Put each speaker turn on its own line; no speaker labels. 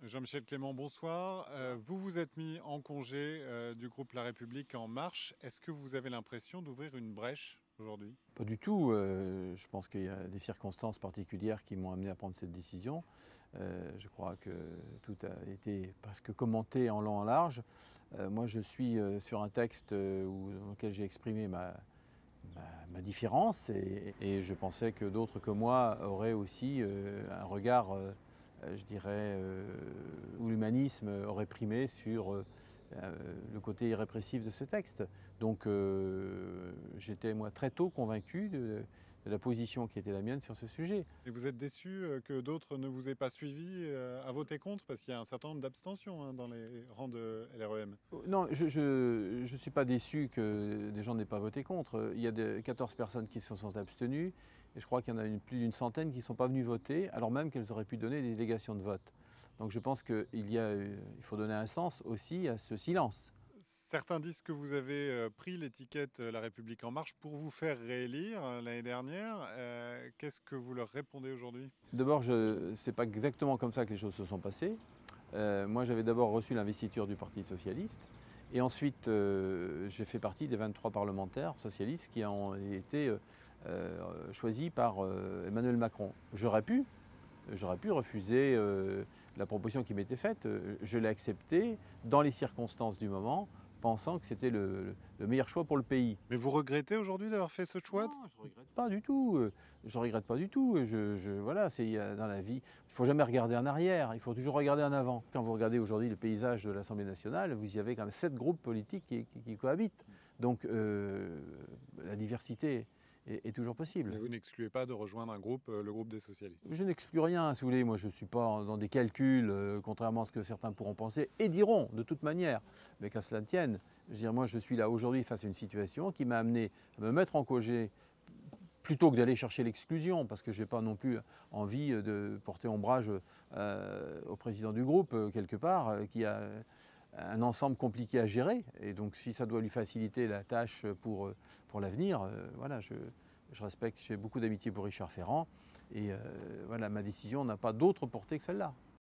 Jean-Michel Clément, bonsoir. Vous vous êtes mis en congé du groupe La République En Marche. Est-ce que vous avez l'impression d'ouvrir une brèche aujourd'hui?
Pas du tout. Je pense qu'il y a des circonstances particulières qui m'ont amené à prendre cette décision. Je crois que tout a été presque commenté en long et en large. Moi, je suis sur un texte dans lequel j'ai exprimé ma différence et je pensais que d'autres que moi auraient aussi un regard, je dirais, où l'humanisme aurait primé sur le côté irrépressif de ce texte. Donc j'étais moi très tôt convaincu de la position qui était la mienne sur ce sujet.
Et vous êtes déçu que d'autres ne vous aient pas suivi à voter contre, parce qu'il y a un certain nombre d'abstentions dans les rangs de LREM.
Non, je ne suis pas déçu que des gens n'aient pas voté contre. Il y a 14 personnes qui se sont abstenues et je crois qu'il y en a plus d'une centaine qui ne sont pas venues voter, alors même qu'elles auraient pu donner des délégations de vote. Donc je pense qu'il faut donner un sens aussi à ce silence.
Certains disent que vous avez pris l'étiquette La République En Marche pour vous faire réélire l'année dernière. Qu'est-ce que vous leur répondez aujourd'hui?
D'abord, ce n'est pas exactement comme ça que les choses se sont passées. Moi, j'avais d'abord reçu l'investiture du Parti socialiste et ensuite j'ai fait partie des 23 parlementaires socialistes qui ont été choisis par Emmanuel Macron. J'aurais pu refuser la proposition qui m'était faite. Je l'ai acceptée dans les circonstances du moment, pensant que c'était le meilleur choix pour le pays.
Mais vous regrettez aujourd'hui d'avoir fait ce choix?
Non, je ne regrette pas du tout. Je regrette pas du tout. Voilà, dans la vie, il ne faut jamais regarder en arrière, il faut toujours regarder en avant. Quand vous regardez aujourd'hui le paysage de l'Assemblée nationale, vous y avez quand même 7 groupes politiques qui cohabitent. Donc la diversité est toujours possible.
Mais vous n'excluez pas de rejoindre un groupe, le groupe des socialistes?
Je n'exclus rien, si vous voulez. Moi, je ne suis pas dans des calculs, contrairement à ce que certains pourront penser, et diront de toute manière. Mais qu'à cela tienne, je veux dire, moi, je suis là aujourd'hui face à une situation qui m'a amené à me mettre en congé plutôt que d'aller chercher l'exclusion, parce que je n'ai pas non plus envie de porter ombrage au président du groupe, quelque part, qui a un ensemble compliqué à gérer. Et donc, si ça doit lui faciliter la tâche pour l'avenir, voilà, je respecte, j'ai beaucoup d'amitié pour Richard Ferrand. Et voilà, ma décision n'a pas d'autre portée que celle-là.